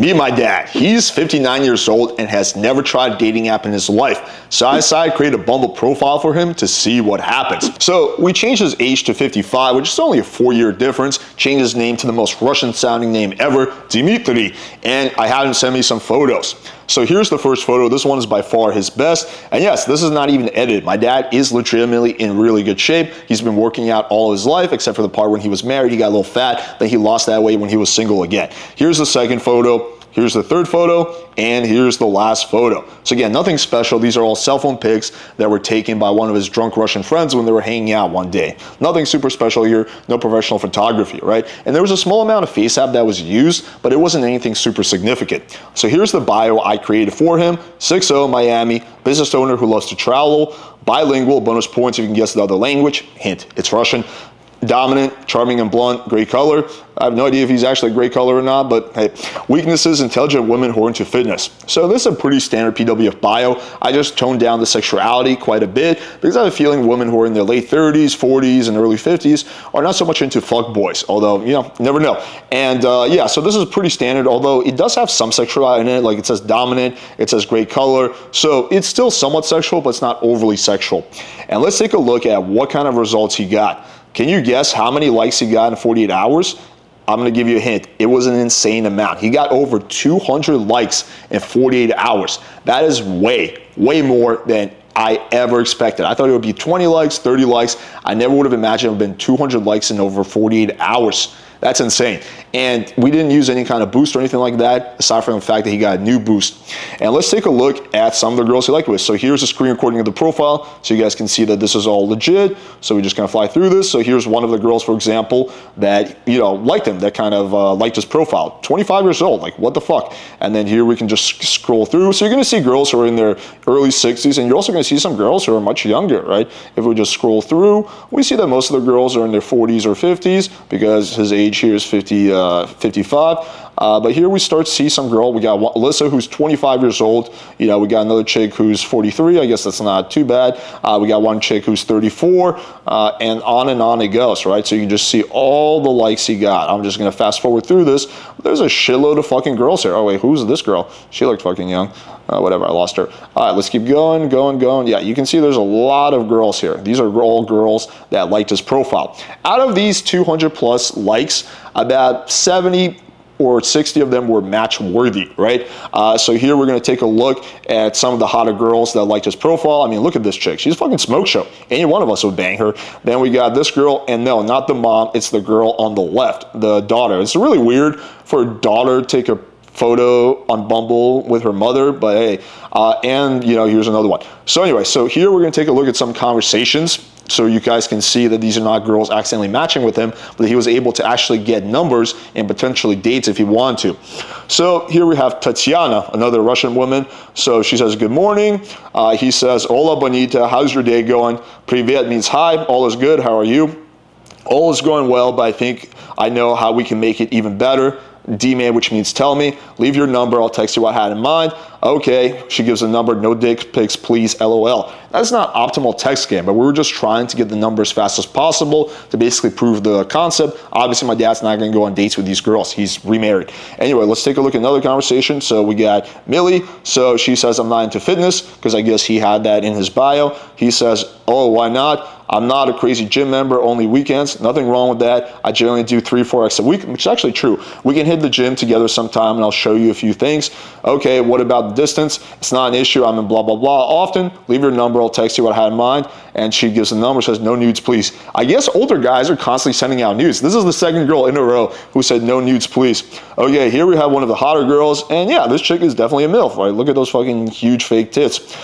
Meet my dad. He's 59 years old and has never tried a dating app in his life. So I decided to create a Bumble profile for him to see what happens. So we changed his age to 55, which is only a 4-year difference. Changed his name to the most Russian sounding name ever, Dmitry. And I had him send me some photos. So here's the first photo. This one is by far his best. And yes, this is not even edited. My dad is legitimately in really good shape. He's been working out all his life, except for the part when he was married. He got a little fat, then he lost that weight when he was single again. Here's the second photo. Here's the third photo, and here's the last photo. So again, nothing special. These are all cell phone pics that were taken by one of his drunk Russian friends when they were hanging out one day. Nothing super special here, no professional photography, right? And there was a small amount of face app that was used, but it wasn't anything super significant. So here's the bio I created for him. 6'0", Miami, business owner who loves to travel, bilingual, bonus points if you can guess the other language. Hint, it's Russian. Dominant, charming and blunt, great color. I have no idea if he's actually a great color or not, but hey. Weaknesses, intelligent women who are into fitness. So this is a pretty standard PWF bio. I just toned down the sexuality quite a bit because I have a feeling women who are in their late 30s, 40s, and early 50s are not so much into fuck boys, although, you know, never know. And yeah, so this is pretty standard, although it does have some sexuality in it, like it says dominant, it says great color. So it's still somewhat sexual, but it's not overly sexual. And let's take a look at what kind of results he got. Can you guess how many likes he got in 48 hours? I'm going to give you a hint. It was an insane amount. He got over 200 likes in 48 hours. That is way more than I ever expected. I thought it would be 20 likes, 30 likes. I never would have imagined it would have been 200 likes in over 48 hours. That's insane. And we didn't use any kind of boost or anything like that, aside from the fact that he got a new boost. And let's take a look at some of the girls he liked with. So here's a screen recording of the profile, so you guys can see that this is all legit. So we're just gonna fly through this. So here's one of the girls, for example, that, you know, liked him, that kind of liked his profile. 25 years old, like what the fuck? And then here we can just scroll through. So you're gonna see girls who are in their early 60s, and you're also gonna see some girls who are much younger, right? If we just scroll through, we see that most of the girls are in their 40s or 50s because his age here is 55. But here we start to see some girl. We got Alyssa, who's 25 years old. You know, we got another chick who's 43. I guess that's not too bad. We got one chick who's 34, and on it goes, right? So you can just see all the likes he got. I'm just gonna fast forward through this. There's a shitload of fucking girls here. Oh wait, who's this girl? She looked fucking young. Whatever, I lost her. All right, let's keep going. Yeah, you can see there's a lot of girls here. These are all girls that liked his profile. Out of these 200 plus likes, about 70 or 60 of them were match worthy, right? So here we're gonna take a look at some of the hotter girls that liked his profile. I mean, look at this chick. She's a fucking smoke show. Any one of us would bang her. Then we got this girl, and no, not the mom, it's the girl on the left, the daughter. It's really weird for a daughter to take a photo on Bumble with her mother, but hey, and you know, here's another one. So anyway, so here we're gonna take a look at some conversations so you guys can see that these are not girls accidentally matching with him, but he was able to actually get numbers and potentially dates if he wanted to. So here we have Tatiana, another Russian woman. So she says, good morning. He says, hola bonita, how's your day going? Privet means hi, all is good, how are you? All is going well, but I think I know how we can make it even better. D-man, which means tell me. Leave your number, I'll text you what I had in mind. Okay, she gives a number, no dick pics, please, LOL. That's not optimal text game, but we were just trying to get the number as fast as possible to basically prove the concept. Obviously, my dad's not gonna go on dates with these girls. He's remarried. Anyway, let's take a look at another conversation. So we got Millie. So she says, I'm not into fitness, because I guess he had that in his bio. He says, oh, why not? I'm not a crazy gym member, only weekends. Nothing wrong with that. I generally do 3-4x a week, which is actually true. We can hit the gym together sometime and I'll show you a few things. Okay, what about the distance? It's not an issue. I'm in blah, blah, blah often. Leave your number. I'll text you what I had in mind. And she gives the number, says no nudes, please. I guess older guys are constantly sending out nudes. This is the second girl in a row who said no nudes, please. Okay, here we have one of the hotter girls. And yeah, this chick is definitely a MILF, right? Look at those fucking huge fake tits.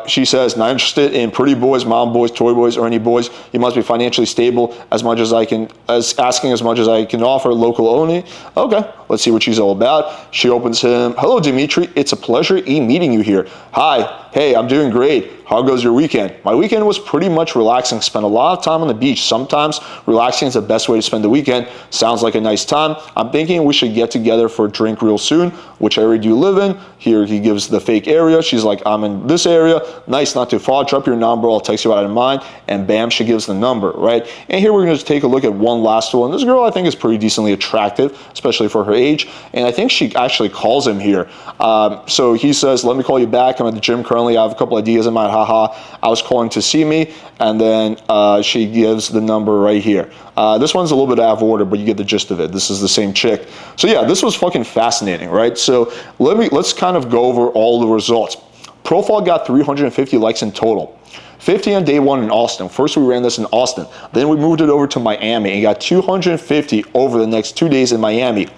She says, not interested in pretty boys, mom boys, toy boys, or any boys. You must be financially stable as much as I can, asking as much as I can offer, local only. Okay, let's see what she's all about. She opens him. Hello, Dimitri. It's a pleasure meeting you here. Hi. Hey, I'm doing great. How goes your weekend? My weekend was pretty much relaxing. Spent a lot of time on the beach. Sometimes relaxing is the best way to spend the weekend. Sounds like a nice time. I'm thinking we should get together for a drink real soon. Which area do you live in? Here he gives the fake area. She's like, I'm in this area. Nice, not too far. Drop your number. I'll text you what I have in mind. And bam, she gives the number, right? And here we're going to take a look at one last one. This girl I think is pretty decently attractive, especially for her age. And I think she actually calls him here. So he says, let me call you back. I'm at the gym currently. I have a couple ideas in mind. Haha. I was calling to see me. And then she gives the number right here. This one's a little bit out of order, but you get the gist of it. This is the same chick. So yeah, this was fucking fascinating, right? So let's kind of go over all the results. Profile got 350 likes in total. 50 on day one in Austin. First we ran this in Austin. Then we moved it over to Miami and got 250 over the next 2 days in Miami.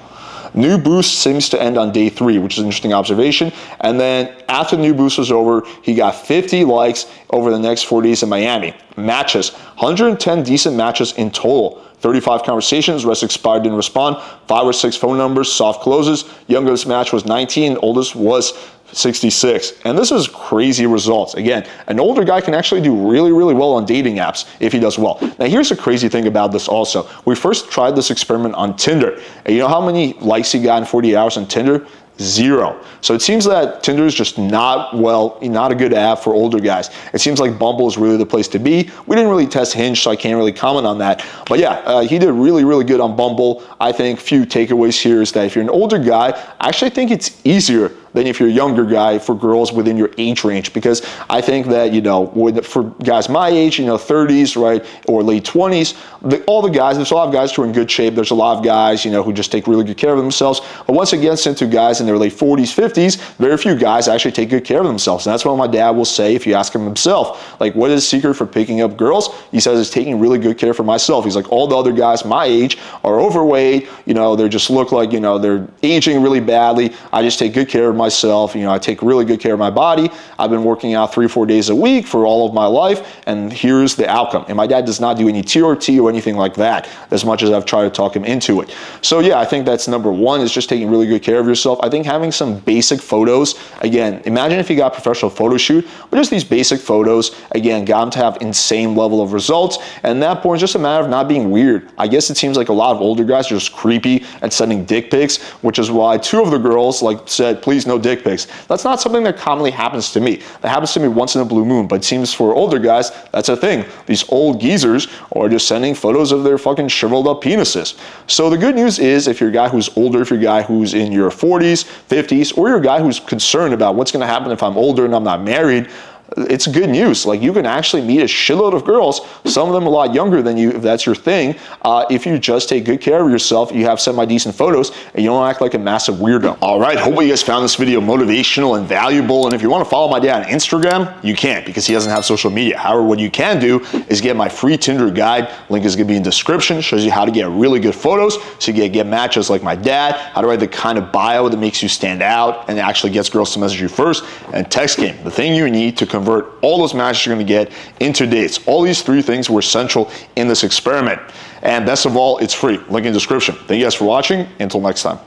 New boost seems to end on day 3, which is an interesting observation. And then after the new boost was over, he got 50 likes over the next 4 days in Miami. Matches, 110 decent matches in total. 35 conversations, rest expired, didn't respond. 5 or 6 phone numbers, soft closes. Youngest match was 19, oldest was 66. And this is crazy results. Again, an older guy can actually do really, really well on dating apps if he does well. Now, here's the crazy thing about this also. We first tried this experiment on Tinder. And you know how many likes he got in 48 hours on Tinder? 0. So it seems that Tinder is just not a good app for older guys. It seems like Bumble is really the place to be. We didn't really test Hinge, so I can't really comment on that. But yeah, he did really, really good on Bumble. I think few takeaways here is that if you're an older guy, I actually think it's easier than if you're a younger guy for girls within your age range, because I think that, for guys my age, 30s, right, or late 20s, all the guys, there's a lot of guys who are in good shape. There's a lot of guys, who just take really good care of themselves. But once it gets into guys in their late 40s, 50s, very few guys actually take good care of themselves. And that's what my dad will say if you ask him himself. Like, what is the secret for picking up girls? He says it's taking really good care for myself. He's like, all the other guys my age are overweight, they just look like, they're aging really badly. I just take good care of myself. I take really good care of my body. I've been working out 3 or 4 days a week for all of my life, and here's the outcome. And my dad does not do any TRT or anything like that, as much as I've tried to talk him into it. So yeah, I think that's number one, is just taking really good care of yourself. I think having some basic photos, again, imagine if you got a professional photo shoot, but just these basic photos, again, got him to have insane level of results. And at that point, it's just a matter of not being weird. I guess it seems like a lot of older guys are just creepy at sending dick pics, which is why 2 of the girls said, please no dick pics. That's not something that commonly happens to me. That happens to me once in a blue moon, but it seems for older guys, that's a thing. These old geezers are just sending photos of their fucking shriveled up penises. So the good news is, if you're a guy who's older, if you're a guy who's in your 40s, 50s, or you're a guy who's concerned about what's going to happen if I'm older and I'm not married, it's good news. Like, you can actually meet a shitload of girls, some of them a lot younger than you, if that's your thing, if you just take good care of yourself, you have semi-decent photos, and you don't act like a massive weirdo. All right, hopefully you guys found this video motivational and valuable, and if you want to follow my dad on Instagram, you can't, because he doesn't have social media. However, what you can do is get my free Tinder guide. Link is going to be in the description. Shows you how to get really good photos, so you get matches like my dad, how to write the kind of bio that makes you stand out and actually gets girls to message you first, and text game, the thing you need to convert all those matches you're going to get into dates. All these 3 things were essential in this experiment. And best of all, it's free. Link in the description. Thank you guys for watching. Until next time.